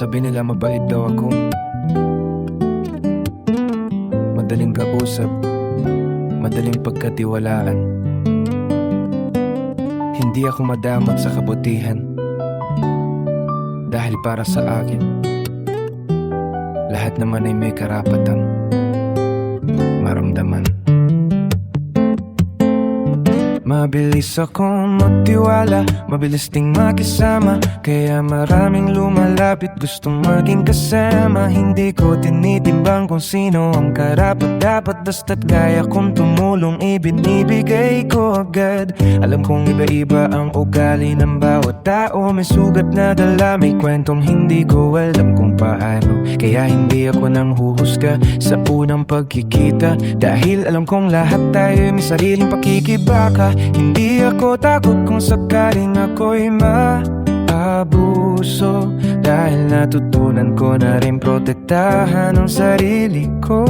Sabi nila mabait daw ako, madaling kausap, madaling pagkatiwalaan. Hindi ako madamot sa kabutihan, dahil para sa akin lahat naman ay may karapatan maramdaman. Mabilis akong magtiwala, mabilis ding makisama, kaya maraming lumalapit gustong maging kasama. Hindi ko tinitimbang kung sino ang karapat-dapat, basta't kaya kong tumulong, ibinibigay ko agad. Alam kong iba-iba ang ugali ng bawat tao, may sugat na dala, may kwentong hindi ko alam kung paano. Kaya hindi ako nang huhusga sa unang pagkikita, dahil alam kong lahat tayo may sariling pakikibaka. Hindi ako takot kung sakaling ako'y maabuso, dahil natutunan ko na rin protektahan ang sarili ko.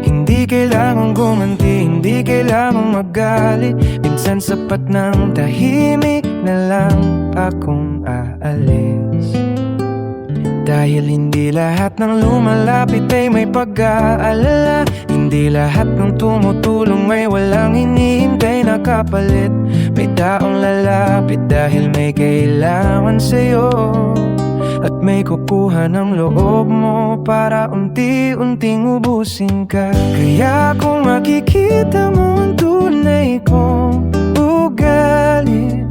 Hindi kailangang gumanti, hindi kailangang magalit, minsan sapat ng tahimik na lang akong aalis. Dahil hindi lahat ng lumalapit ay may pag-aalala, hindi lahat ng tumutulong ay walang hinihintay na kapalit. May taong lalapit dahil may kailangan sa'yo, at may kukuha ng loob mo para unti-unting ubusin ka. Kaya kung makikita mo ang tunay kong ugali,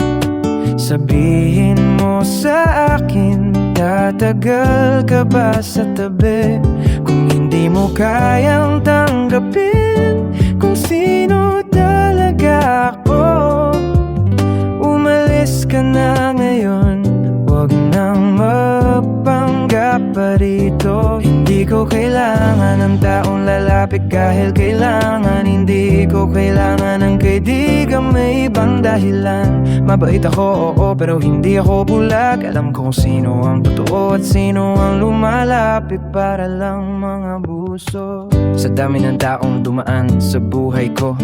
sabihin mo sa akin, tatagal ka ba sa tabi? Kung hindi mo kayang tanggapin kung sino talaga ako, umalis ka na ngayon, huwag nang magpanggap pa rito. Hindi ko kailangan ng taong lalapit kahit kailangan, hindi ko kailangan ng kaibigang may ibang dahilan. Mabait ako, oo, pero hindi ako bulag. Alam ko kung sino ang totoo at sino ang lumalapit para lang mga buso. Sa dami ng taong dumaan sa buhay ko,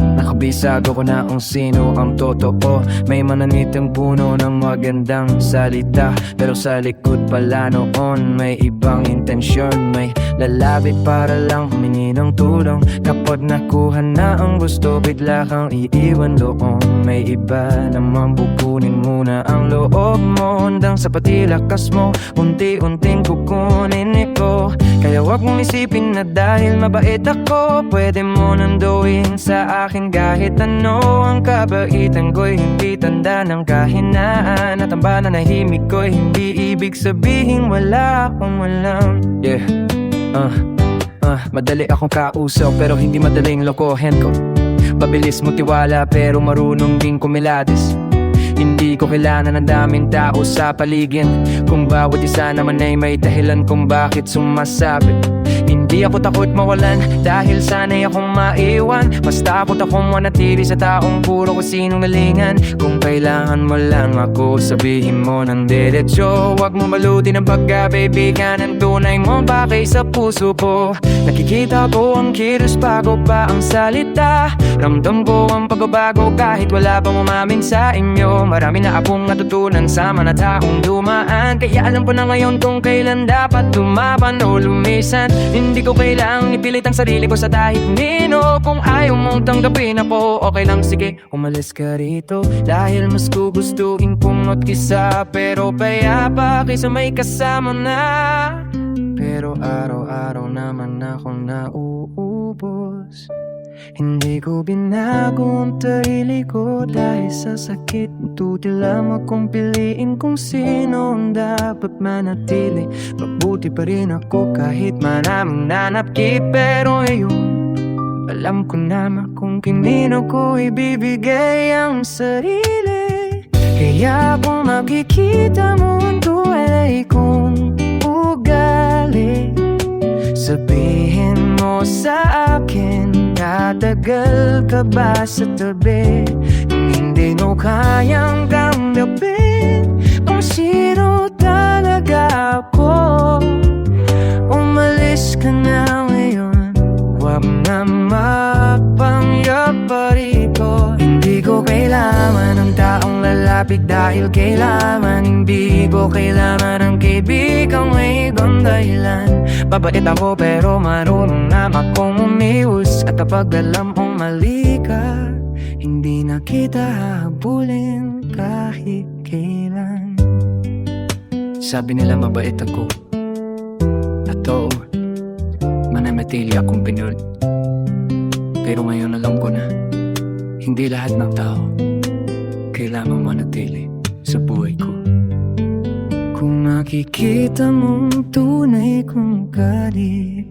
nakabisado ko na kung sino ang totoo. May mananitang puno ng magandang salita, pero sa likod pala noon may ibang intensyon. May lalapit para lang humingi ng tulong, kapag nakuha na ang gusto bigla kang iiwan doon. May iba namang bukunin muna ang loob mo, hanggang sa pati lakas mo unti-unting kukunin ito. Kaya wag mong isipin na dahil mabait ako pwede mo nanduin sa akin kahit ano. Ang kabaitan ko'y hindi tanda ng kahinaan, at ang pananahimik ko'y hindi ibig sabihin wala akong alam. Yeah, madali akong kausap pero hindi madaling lokohin ko. Pabilis mo tiwala pero marunong din kumilatis. Hindi ko kailangan ng daming tao sa paligid, kung bawat isa naman ay may dahilan kung bakit sumasabit. Hindi ako takot mawalan dahil sana'y akong maiwan, mas takot akong manatili sa taong puro ko sinungalingan. Kung kailangan mo lang ako, sabihin mo ng diretsyo, huwag mo malutin ang pagkabaibigan ng tunay mong pakay sa puso ko. Nakikita ko ang kilos bago pa ang salita, ramdam ko ang pagbabago kahit wala pang umamin sa inyo. Marami na akong natutunan sa mga taong dumaan, kaya alam ko na ngayon kung kailan dapat lumaban o lumisan. Hindi ko kailangang ipilit ang sarili ko sa kahit nino. Kung ayaw mong tanggapin ako, okay lang, sige, umalis ka rito. Dahil mas gugustuhin kong mag-isa, pero payapa kaysa may kasama na. Pero araw-araw naman akong nauubos. Hindi ko binago ang sarili ko dahil sa sakit. Tuti lamang kong piliin kung sino ang dapat manatili. Mabuti pa rin ako kahit maraming nanapkip. Pero ngayon, alam ko naman kung kanino ko ibibigay ang sarili. Kaya kung makikita mo ang tunay kong ugali, sabihin mo sa akin, tatagal ka ba sa tabi? Hindi mo kayang tanggapin kung sino talaga ako, umalis ka na ngayon, huwag na mapangyap pa rito. Hindi ko kailangan ng taong lalaki malapit dahil kailangan. Hindi ko kailangan ng kaibigang may ibang dahilan. Babait ako pero marunong naman akong umiwas. At kapag alam kong mali ka, hindi na kita hahabulin kahit kailan. Sabi nila mabait ako, at oo, mananatili akong pinul. Pero ngayon alam ko na, hindi lahat ng tao kailangan manatili sa buhay ko. Kung nakikita mong tunay kong galit,